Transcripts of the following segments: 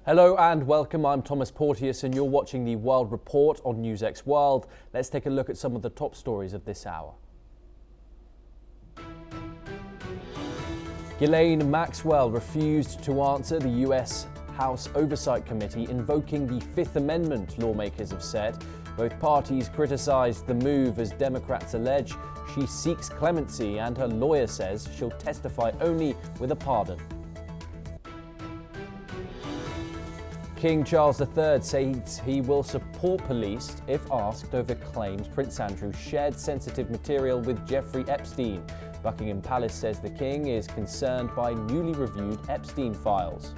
Hello and welcome, I'm Thomas Porteous and you're watching the World Report on NewsX World. Let's take a look at some of the top stories of this hour. Ghislaine Maxwell refused to answer the US House Oversight Committee invoking the Fifth Amendment, lawmakers have said. Both parties criticized the move as Democrats allege she seeks clemency and her lawyer says she'll testify only with a pardon. King Charles III says he will support police if asked over claims Prince Andrew shared sensitive material with Jeffrey Epstein. Buckingham Palace says the king is concerned by newly reviewed Epstein files.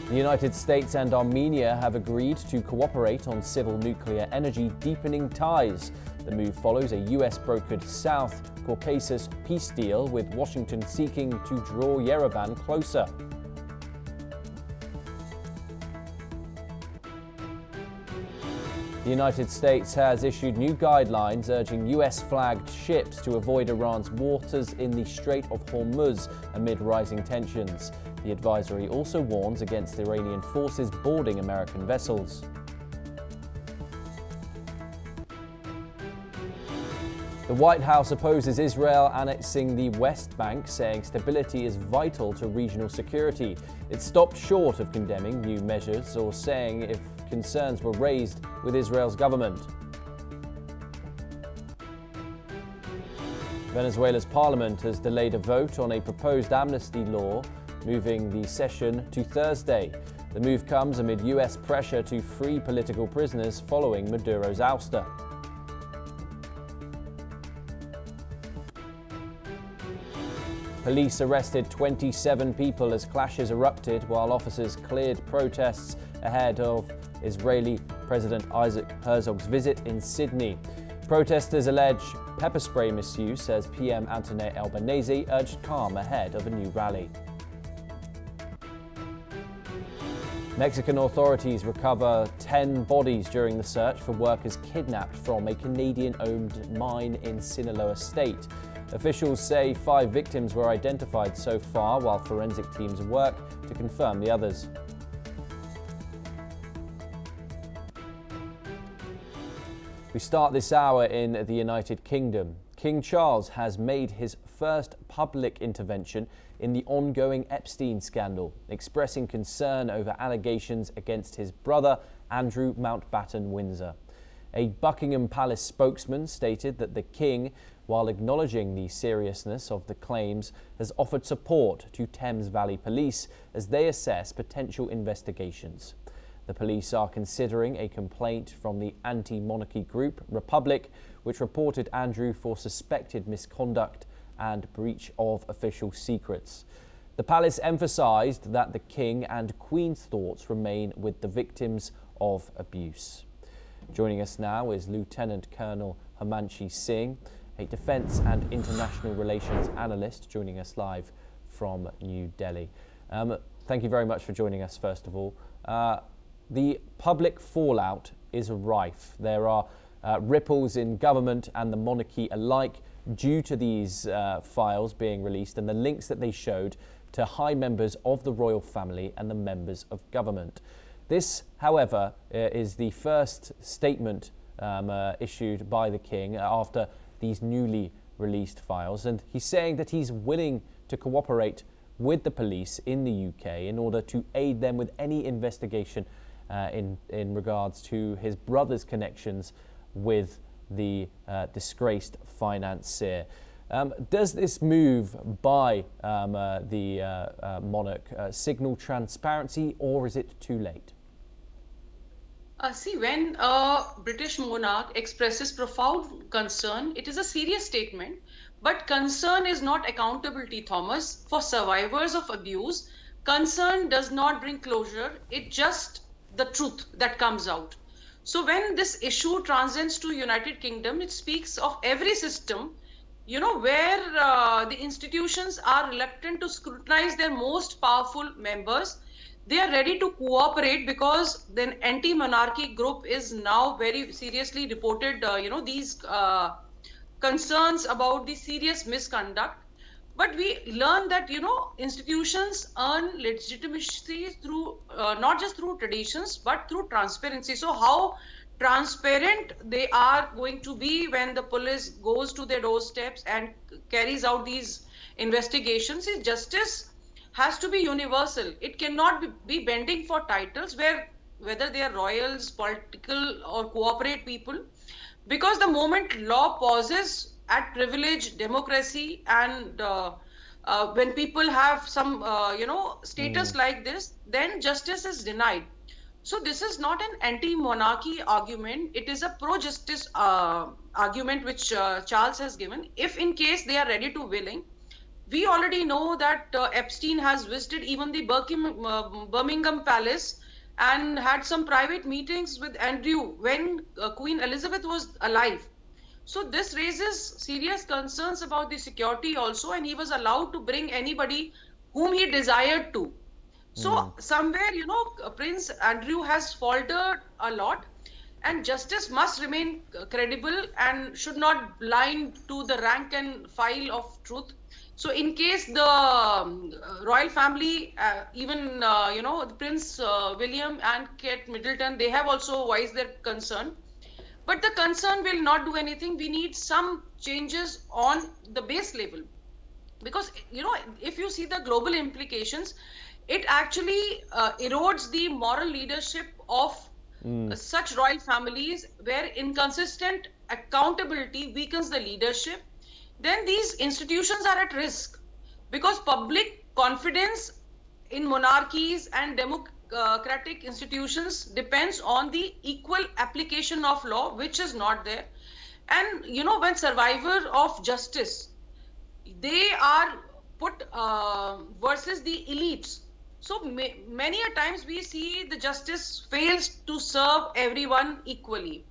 The United States and Armenia have agreed to cooperate on civil nuclear energy, deepening ties. The move follows a US-brokered South Caucasus peace deal, with Washington seeking to draw Yerevan closer. The United States has issued new guidelines urging US-flagged ships to avoid Iran's waters in the Strait of Hormuz amid rising tensions. The advisory also warns against Iranian forces boarding American vessels. The White House opposes Israel annexing the West Bank, saying stability is vital to regional security. It stopped short of condemning new measures or saying if concerns were raised with Israel's government. Venezuela's parliament has delayed a vote on a proposed amnesty law, moving the session to Thursday. The move comes amid US pressure to free political prisoners following Maduro's ouster. Police arrested 27 people as clashes erupted while officers cleared protests ahead of Israeli President Isaac Herzog's visit in Sydney. Protesters allege pepper spray misuse as PM Anthony Albanese urged calm ahead of a new rally. Mexican authorities recover 10 bodies during the search for workers kidnapped from a Canadian-owned mine in Sinaloa State. Officials say 5 victims were identified so far, while forensic teams work to confirm the others. We start this hour in the United Kingdom. King Charles has made his first public intervention in the ongoing Epstein scandal, expressing concern over allegations against his brother, Andrew Mountbatten Windsor. A Buckingham Palace spokesman stated that the king, while acknowledging the seriousness of the claims, has offered support to Thames Valley Police as they assess potential investigations. The police are considering a complaint from the anti-monarchy group Republic, which reported Andrew for suspected misconduct and breach of official secrets. The palace emphasised that the king and queen's thoughts remain with the victims of abuse. Joining us now is Lieutenant Colonel Himanshi Singh, a defence and international relations analyst, joining us live from New Delhi. Thank you very much for joining us, first of all. The public fallout is rife. There are ripples in government and the monarchy alike due to these files being released and the links that they showed to high members of the royal family and the members of government. This, however, is the first statement issued by the king after these newly released files, and he's saying that he's willing to cooperate with the police in the UK in order to aid them with any investigation in regards to his brother's connections with the disgraced financier. Does this move by the monarch signal transparency, or is it too late? See, when a British monarch expresses profound concern, it is a serious statement, but concern is not accountability, Thomas. For survivors of abuse, concern does not bring closure, it's just the truth that comes out. So when this issue transcends to United Kingdom, it speaks of every system, where the institutions are reluctant to scrutinize their most powerful members. They are ready to cooperate because the anti-monarchy group is now very seriously reported, these concerns about the serious misconduct. But we learn that, institutions earn legitimacy through not just through traditions, but through transparency. So how transparent they are going to be when the police goes to their doorsteps and carries out these investigations is justice has to be universal. It cannot be bending for titles whether they are royals, political or cooperate people, because the moment law pauses at privilege, democracy, and when people have some status like this, then justice is denied. So this is not an anti-monarchy argument. It is a pro-justice argument which Charles has given. If in case they are ready to willing, we already know that Epstein has visited even the Birmingham Palace and had some private meetings with Andrew when Queen Elizabeth was alive. So this raises serious concerns about the security also, and he was allowed to bring anybody whom he desired to. So somewhere, Prince Andrew has faltered a lot, and justice must remain credible and should not blind to the rank and file of truth. So in case the royal family, even, Prince William and Kate Middleton, they have also voiced their concern. But the concern will not do anything. We need some changes on the base level. Because, if you see the global implications, it actually erodes the moral leadership of such royal families, where inconsistent accountability weakens the leadership. Then these institutions are at risk, because public confidence in monarchies and democratic institutions depends on the equal application of law, which is not there. And when survivor of justice, they are put versus the elites. So many a times we see the justice fails to serve everyone equally.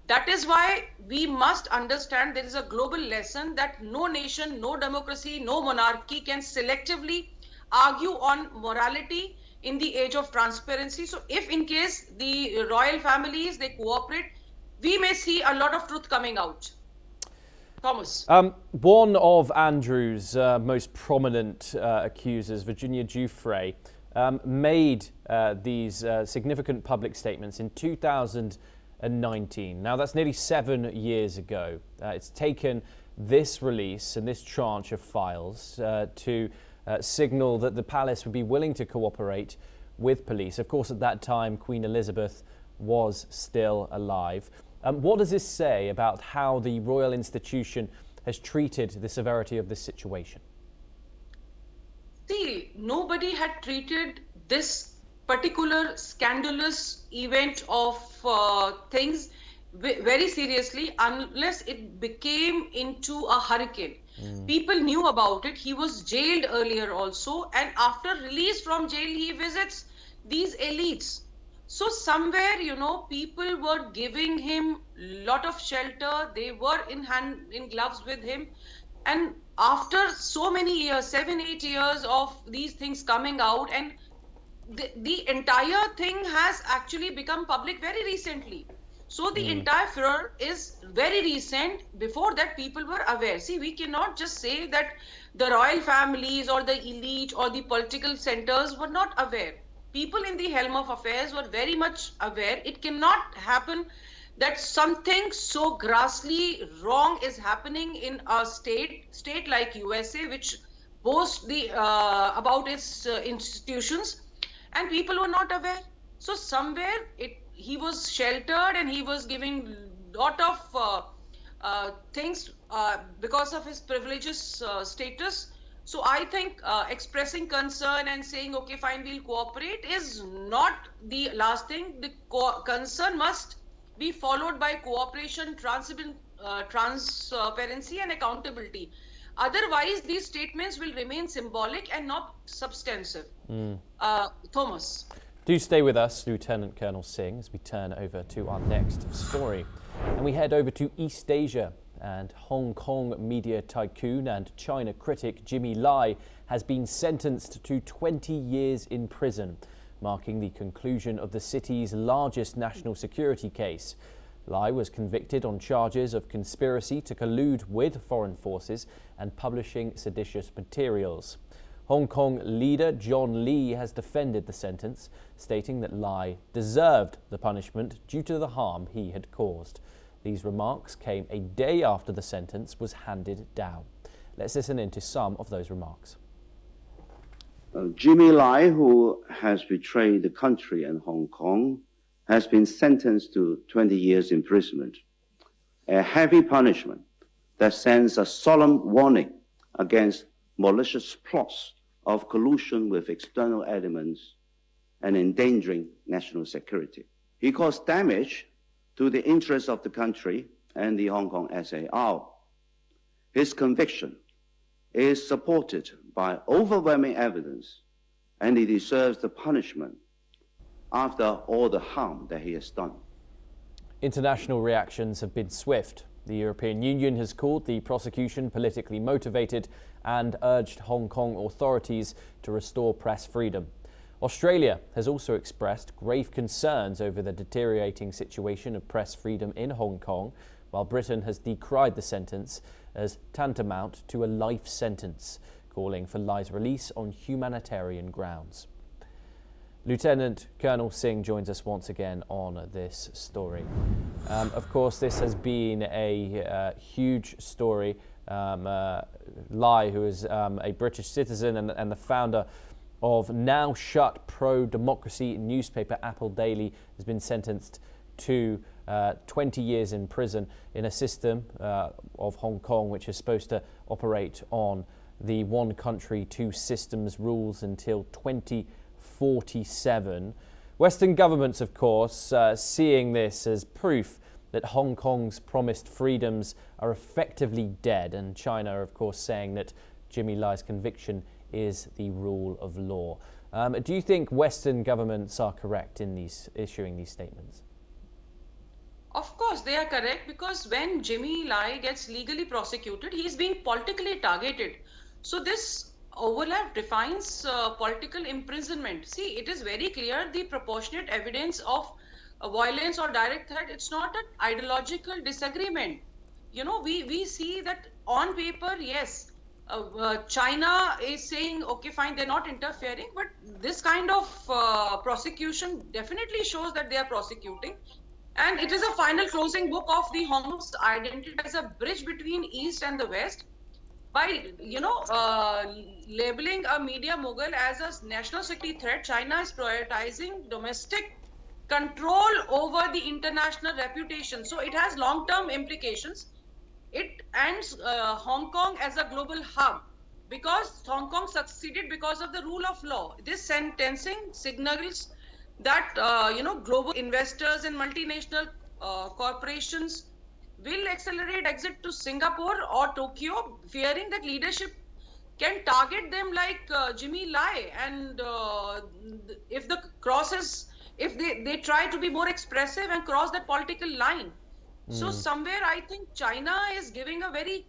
That is why we must understand there is a global lesson that no nation, no democracy, no monarchy can selectively argue on morality in the age of transparency. So if in case the royal families, they cooperate, we may see a lot of truth coming out. Thomas. One of Andrew's most prominent accusers, Virginia Giuffre, made these significant public statements in 2019. Now, that's nearly 7 years ago. It's taken this release and this tranche of files to signal that the palace would be willing to cooperate with police. Of course, at that time, Queen Elizabeth was still alive. What does this say about how the royal institution has treated the severity of this situation? See, nobody had treated this particular scandalous event of things very seriously unless it became into a hurricane. People knew about it. He was jailed earlier also, and after release from jail, he visits these elites. So somewhere, people were giving him lot of shelter. They were in gloves with him. And after so many years, 7-8 years of these things coming out, and the entire thing has actually become public very recently. So the entire furor is very recent. Before that, people were aware. See, we cannot just say that the royal families or the elite or the political centers were not aware. People in the helm of affairs were very much aware. It cannot happen that something so grossly wrong is happening in a state like USA, which boasts about its institutions, and people were not aware. So somewhere he was sheltered, and he was giving lot of things because of his privileges status. So I think expressing concern and saying, okay, fine, we'll cooperate is not the last thing. The concern must be followed by cooperation, transparency and accountability. Otherwise, these statements will remain symbolic and not substantive. Thomas. Do stay with us, Lieutenant Colonel Singh, as we turn over to our next story. And we head over to East Asia. And Hong Kong media tycoon and China critic Jimmy Lai has been sentenced to 20 years in prison, marking the conclusion of the city's largest national security case. Lai was convicted on charges of conspiracy to collude with foreign forces and publishing seditious materials. Hong Kong leader John Lee has defended the sentence, stating that Lai deserved the punishment due to the harm he had caused. These remarks came a day after the sentence was handed down. Let's listen in to some of those remarks. Jimmy Lai, who has betrayed the country and Hong Kong, has been sentenced to 20 years imprisonment, a heavy punishment that sends a solemn warning against malicious plots of collusion with external elements and endangering national security. He caused damage to the interests of the country and the Hong Kong SAR. His conviction is supported by overwhelming evidence, and he deserves the punishment after all the harm that he has done. International reactions have been swift. The European Union has called the prosecution politically motivated and urged Hong Kong authorities to restore press freedom. Australia has also expressed grave concerns over the deteriorating situation of press freedom in Hong Kong, while Britain has decried the sentence as tantamount to a life sentence, calling for Lai's release on humanitarian grounds. Lieutenant Colonel Singh joins us once again on this story. Of course, this has been a huge story. Lai, who is a British citizen and the founder of now shut pro-democracy newspaper Apple Daily, has been sentenced to 20 years in prison in a system of Hong Kong which is supposed to operate on the one country, two systems rules until 2047. Western governments, of course, seeing this as proof that Hong Kong's promised freedoms are effectively dead, and China, of course, saying that Jimmy Lai's conviction is the rule of law. Do you think Western governments are correct in issuing these statements? Of course, they are correct, because when Jimmy Lai gets legally prosecuted, he is being politically targeted. So this overlap defines political imprisonment. See, it is very clear the proportionate evidence of violence or direct threat. It's not an ideological disagreement. You know, we see that on paper, yes, China is saying, okay, fine, they're not interfering, but this kind of prosecution definitely shows that they are prosecuting. And it is a final closing book of the Hong Kong's identity as a bridge between East and the West. By, labeling a media mogul as a national security threat, China is prioritizing domestic control over the international reputation. So it has long-term implications. It ends Hong Kong as a global hub, because Hong Kong succeeded because of the rule of law. This sentencing signals that, global investors and multinational corporations will accelerate exit to Singapore or Tokyo, fearing that leadership can target them like Jimmy Lai. And if they try to be more expressive and cross that political line. So somewhere I think China is giving a very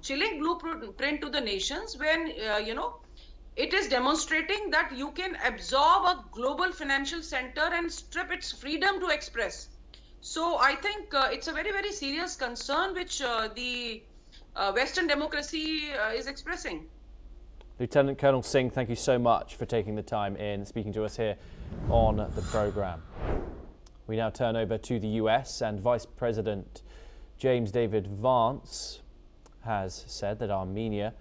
chilling blueprint to the nations when, it is demonstrating that you can absorb a global financial center and strip its freedom to express. So I think it's a very, very serious concern which the Western democracy is expressing. Lieutenant Colonel Singh, thank you so much for taking the time in speaking to us here on the programme. We now turn over to the US, and Vice President James David Vance has said that Armenia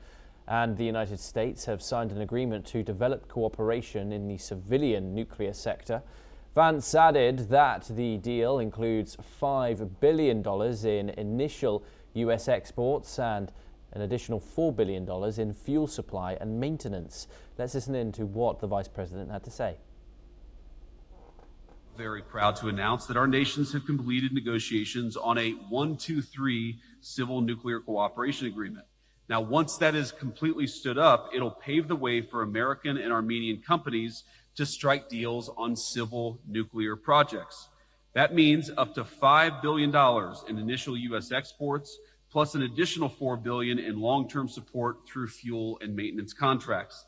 and the United States have signed an agreement to develop cooperation in the civilian nuclear sector. Vance added that the deal includes $5 billion in initial US exports and an additional $4 billion in fuel supply and maintenance. Let's listen in to what the Vice President had to say. Very proud to announce that our nations have completed negotiations on a 1-2-3 civil nuclear cooperation agreement. Now, once that is completely stood up, it'll pave the way for American and Armenian companies to strike deals on civil nuclear projects. That means up to $5 billion in initial U.S. exports, plus an additional $4 billion in long-term support through fuel and maintenance contracts.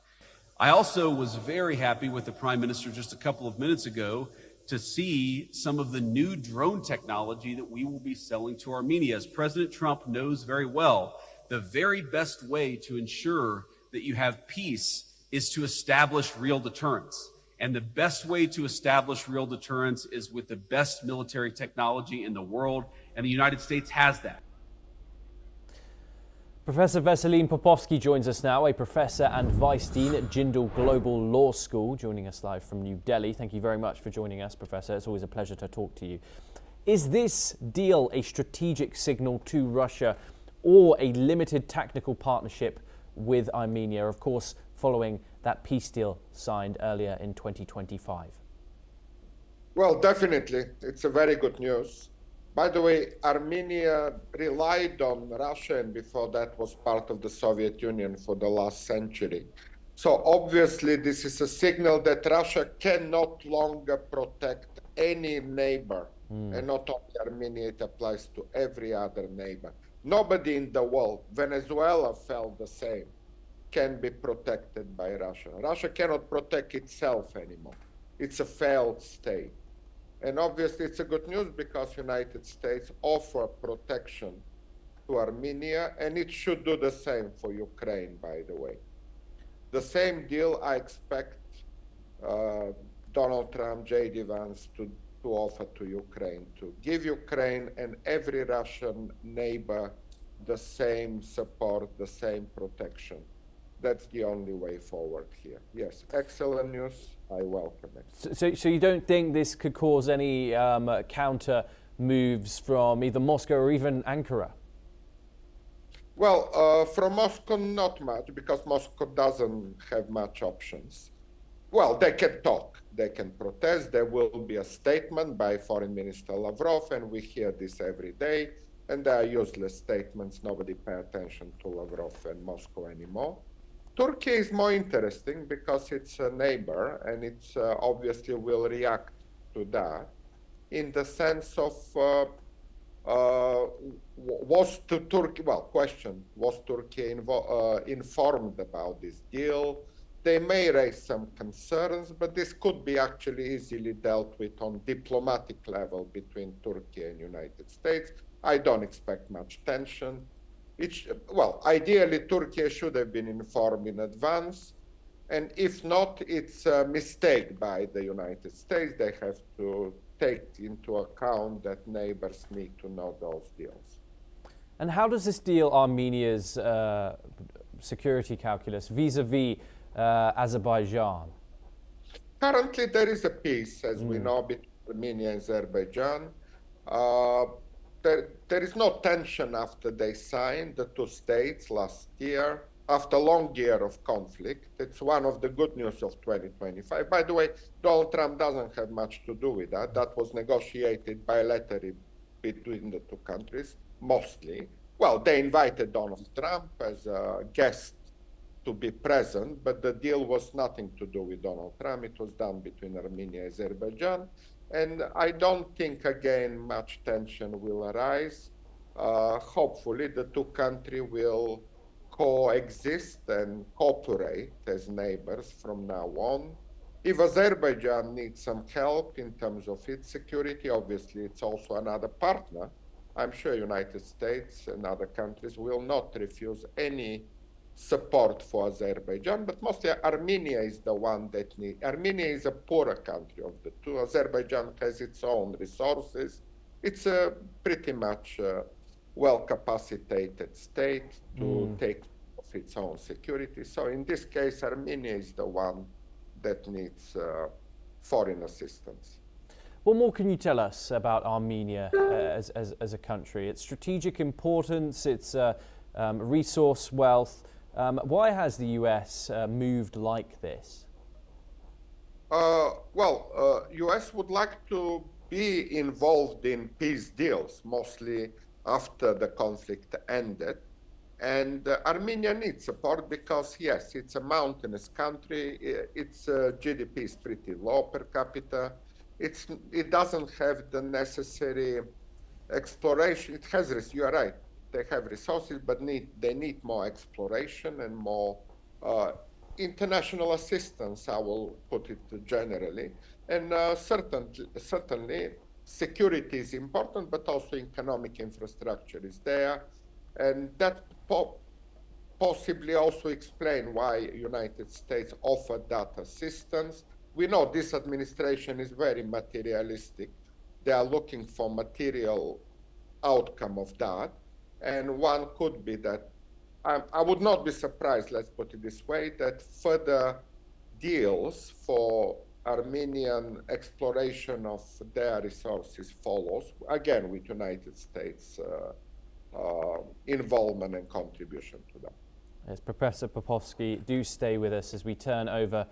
I also was very happy with the Prime Minister just a couple of minutes ago to see some of the new drone technology that we will be selling to Armenia. As President Trump knows very well, the very best way to ensure that you have peace is to establish real deterrence. And the best way to establish real deterrence is with the best military technology in the world, and the United States has that. Professor Veselin Popovsky joins us now, a professor and vice dean at Jindal Global Law School, joining us live from New Delhi. Thank you very much for joining us, Professor. It's always a pleasure to talk to you. Is this deal a strategic signal to Russia or a limited tactical partnership with Armenia, of course, following that peace deal signed earlier in 2025? Well, definitely. It's a very good news. By the way, Armenia relied on Russia, and before that was part of the Soviet Union for the last century. So obviously this is a signal that Russia can no longer protect any neighbor, and not only Armenia, it applies to every other neighbor. Nobody in the world, Venezuela felt the same, can be protected by Russia. Russia cannot protect itself anymore. It's a failed state. And obviously it's a good news because United States offer protection to Armenia, and it should do the same for Ukraine, by the way. The same deal I expect Donald Trump, J.D. Vance to offer to Ukraine, to give Ukraine and every Russian neighbor the same support, the same protection. That's the only way forward here. Yes, excellent news. I welcome it. So you don't think this could cause any counter moves from either Moscow or even Ankara? Well, from Moscow, not much, because Moscow doesn't have much options. Well, they can talk, they can protest. There will be a statement by Foreign Minister Lavrov, and we hear this every day. And they are useless statements. Nobody pay attention to Lavrov and Moscow anymore. Turkey is more interesting because it's a neighbor, and it's obviously will react to that in the sense of was Turkey informed about this deal? They may raise some concerns, but this could be actually easily dealt with on diplomatic level between Turkey and United States. I don't expect much tension. Ideally, Turkey should have been informed in advance. And if not, it's a mistake by the United States. They have to take into account that neighbors need to know those deals. And how does this deal Armenia's security calculus vis-a-vis Azerbaijan? Currently, there is a peace, as we know, between Armenia and Azerbaijan. There is no tension after they signed the two states last year, after a long year of conflict. It's one of the good news of 2025. By the way, Donald Trump doesn't have much to do with that. That was negotiated bilaterally between the two countries, mostly. Well, they invited Donald Trump as a guest to be present, but the deal was nothing to do with Donald Trump. It was done between Armenia and Azerbaijan. And I don't think, again, much tension will arise. Hopefully, the two countries will coexist and cooperate as neighbors from now on. If Azerbaijan needs some help in terms of its security, obviously, it's also another partner. I'm sure United States and other countries will not refuse any support for Azerbaijan, but mostly Armenia is the one that needs. Armenia is a poorer country of the two. Azerbaijan has its own resources. It's a pretty much well-capacitated state to take care of its own security. So in this case, Armenia is the one that needs foreign assistance. What more can you tell us about Armenia as a country? Its strategic importance, its resource wealth. Why has the US moved like this? US would like to be involved in peace deals, mostly after the conflict ended. And Armenia needs support because, yes, it's a mountainous country. Its GDP is pretty low per capita. It doesn't have the necessary exploration. It has, you are right. They have resources, but they need more exploration and more international assistance, I will put it generally. And certainly, security is important, but also economic infrastructure is there. And that possibly also explain why United States offered that assistance. We know this administration is very materialistic. They are looking for material outcome of that. And one could be that, I would not be surprised, let's put it this way, that further deals for Armenian exploration of their resources follows, again, with United States involvement and contribution to that. Yes, Professor Popovsky, do stay with us as we turn over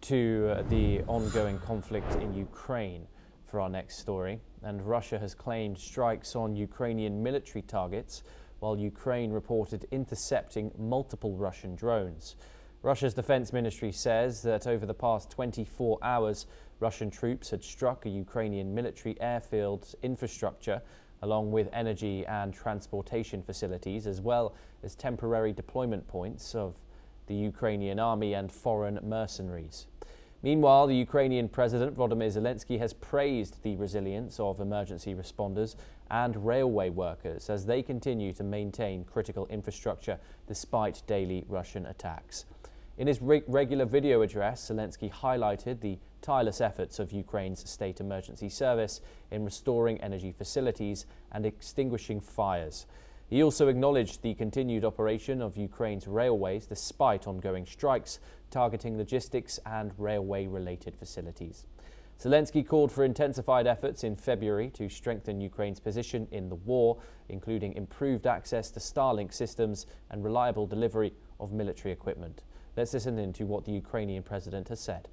to the ongoing conflict in Ukraine for our next story. And Russia has claimed strikes on Ukrainian military targets, while Ukraine reported intercepting multiple Russian drones. Russia's defense ministry says that over the past 24 hours, Russian troops had struck a Ukrainian military airfield's infrastructure, along with energy and transportation facilities, as well as temporary deployment points of the Ukrainian army and foreign mercenaries. Meanwhile, the Ukrainian President Volodymyr Zelenskyy has praised the resilience of emergency responders and railway workers as they continue to maintain critical infrastructure despite daily Russian attacks. In his regular video address, Zelenskyy highlighted the tireless efforts of Ukraine's state emergency service in restoring energy facilities and extinguishing fires. He also acknowledged the continued operation of Ukraine's railways despite ongoing strikes targeting logistics and railway-related facilities. Zelenskyy called for intensified efforts in February to strengthen Ukraine's position in the war, including improved access to Starlink systems and reliable delivery of military equipment. Let's listen in to what the Ukrainian president has said.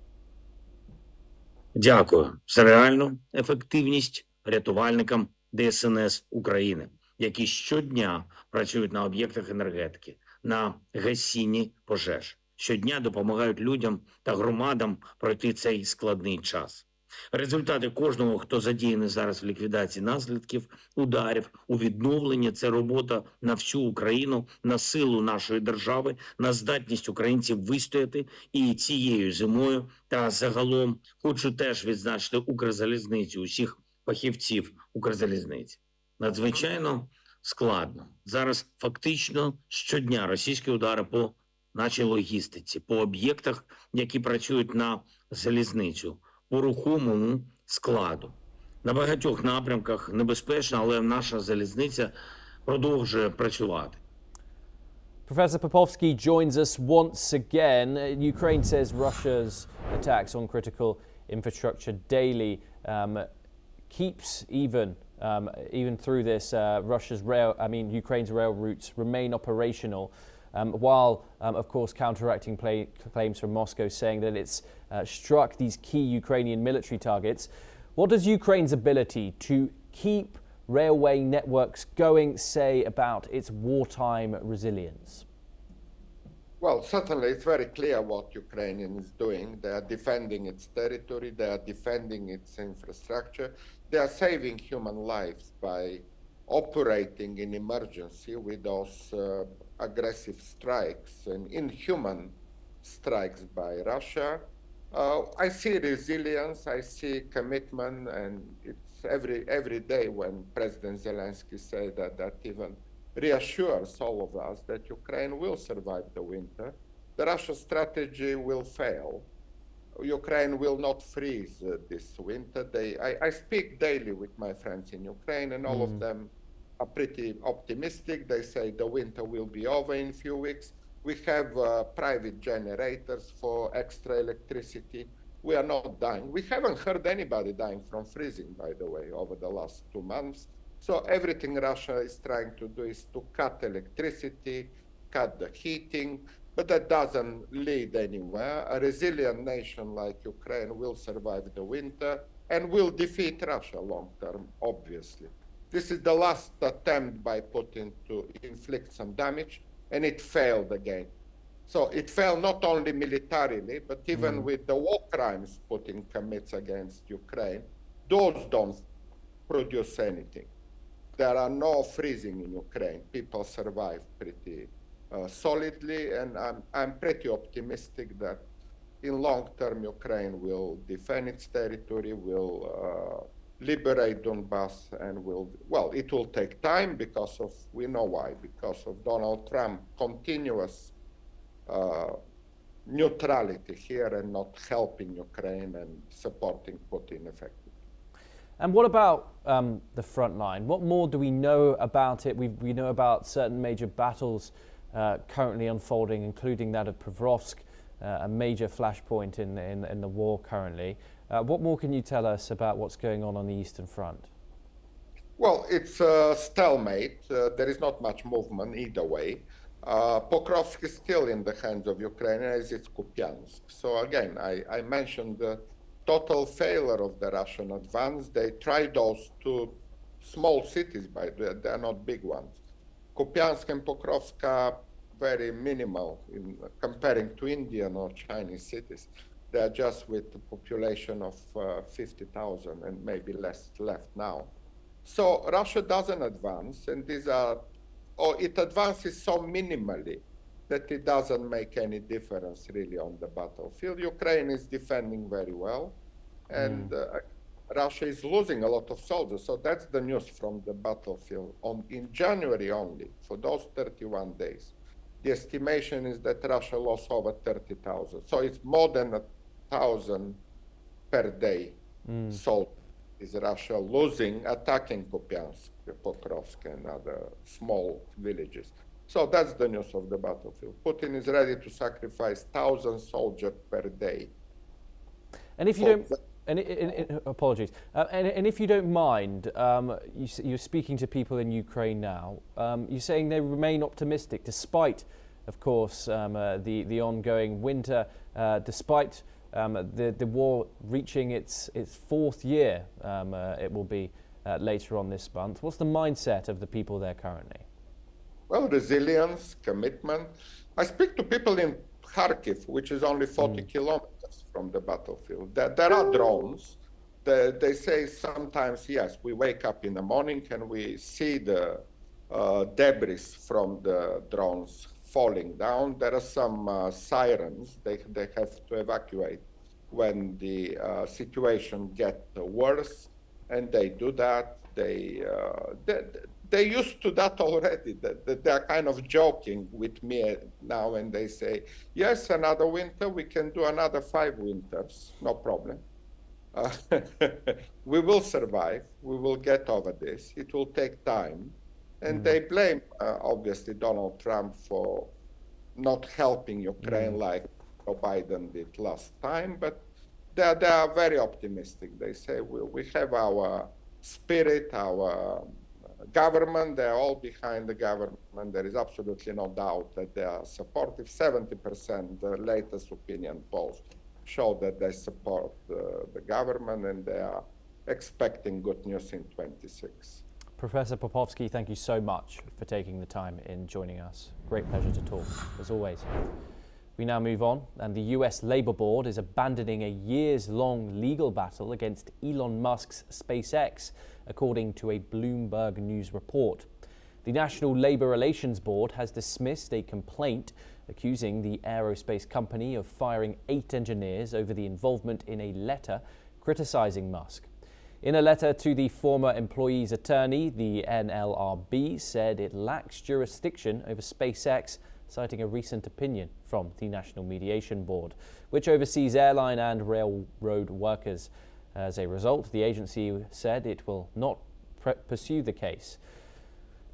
Дякую за реальну ефективність рятувальникам ДСНС України, які щодня працюють на об'єктах енергетики, на гасінні пожеж. Щодня допомагають людям та громадам пройти цей складний час. Результати кожного, хто задіяний зараз в ліквідації наслідків ударів, у відновленні – це робота на всю Україну, на силу нашої держави, на здатність українців вистояти і цією зимою. Та загалом хочу теж відзначити Укрзалізницю, усіх фахівців Укрзалізниці. Надзвичайно складно. Зараз фактично щодня російські удари по нашій логістиці, по об'єктах, які працюють на залізницю, по рухомому складу. На багатьох напрямках небезпечно, але наша залізниця продовжує працювати. Professor Popovsky joins us once again. Ukraine says Russia's attacks on critical infrastructure daily keeps even through this. Ukraine's rail routes remain operational. While, of course, counteracting claims from Moscow saying that it's struck these key Ukrainian military targets. What does Ukraine's ability to keep railway networks going say about its wartime resilience? Well, certainly it's very clear what Ukraine is doing. They are defending its territory, they are defending its infrastructure, they are saving human lives by operating in emergency with those aggressive strikes and inhuman strikes by Russia. I see resilience, I see commitment, and it's every day when President Zelenskyy said that even reassures all of us that Ukraine will survive the winter. The Russian strategy will fail. Ukraine will not freeze this winter. I speak daily with my friends in Ukraine, and all of them are pretty optimistic. They say the winter will be over in a few weeks. We have private generators for extra electricity. We are not dying. We haven't heard anybody dying from freezing, by the way, over the last 2 months. So everything Russia is trying to do is to cut electricity, cut the heating, but that doesn't lead anywhere. A resilient nation like Ukraine will survive the winter and will defeat Russia long term, obviously. This is the last attempt by Putin to inflict some damage, and it failed again. So it failed not only militarily, but even with the war crimes Putin commits against Ukraine, those don't produce anything. There are no freezing in Ukraine. People survive pretty solidly, and I'm pretty optimistic that in long term, Ukraine will defend its territory, will liberate Donbass, and it will take time because of, we know why, because of Donald Trump continuous neutrality here and not helping Ukraine and supporting Putin effectively. And what about the front line? What more do we know about it? We know about certain major battles currently unfolding, including that of Pokrovsk, a major flashpoint in the war currently. What more can you tell us about what's going on the Eastern Front? Well, it's a stalemate. There is not much movement either way. Pokrovsk is still in the hands of Ukraine, as it's Kupiansk. So again, I mentioned the total failure of the Russian advance. They tried those two small cities, by the way, they are not big ones. Kupiansk and Pokrovsk are very minimal in comparing to Indian or Chinese cities. They are just with a population of 50,000 and maybe less left now. So Russia doesn't advance, and it advances so minimally that it doesn't make any difference really on the battlefield. Ukraine is defending very well, and Russia is losing a lot of soldiers. So that's the news from the battlefield. In January only, for those 31 days, the estimation is that Russia lost over 30,000. So it's more than 1,000 per day. So is Russia losing, attacking Kupiansk, Pokrovsk, and other small villages. So that's the news of the battlefield. Putin is ready to sacrifice 1,000 soldiers per day. And if you don't, apologies, and if you don't mind, you're speaking to people in Ukraine now. You're saying they remain optimistic despite, of course, the ongoing winter, despite the war reaching its fourth year. It will be later on this month. What's the mindset of the people there currently? Well, resilience, commitment. I speak to people in Kharkiv, which is only 40 kilometers from the battlefield. There are drones. They say sometimes, yes, we wake up in the morning and we see the debris from the drones falling down. There are some sirens. They have to evacuate when the situation gets worse, and they do that. They're used to that already. They're kind of joking with me now, and they say, yes, another winter, we can do another 5 winters, no problem. We will survive. We will get over this. It will take time. And they blame, obviously, Donald Trump for not helping Ukraine like Joe Biden did last time. But they are very optimistic. They say, we have our spirit, our government. They're all behind the government. There is absolutely no doubt that they are supportive. 70%, the latest opinion polls show that they support the government, and they are expecting good news in 26. Professor Popovsky, thank you so much for taking the time in joining us. Great pleasure to talk, as always. We now move on, and the US Labour Board is abandoning a years-long legal battle against Elon Musk's SpaceX, according to a Bloomberg News report. The National Labour Relations Board has dismissed a complaint accusing the aerospace company of firing 8 engineers over the involvement in a letter criticising Musk. In a letter to the former employee's attorney, the NLRB said it lacks jurisdiction over SpaceX, citing a recent opinion from the National Mediation Board, which oversees airline and railroad workers. As a result, the agency said it will not pursue the case.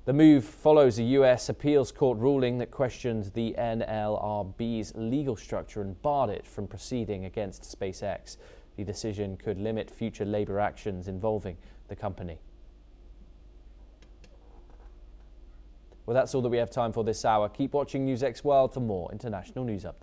The move follows a US appeals court ruling that questioned the NLRB's legal structure and barred it from proceeding against SpaceX. The decision could limit future labour actions involving the company. Well, that's all that we have time for this hour. Keep watching NewsX World for more international news updates.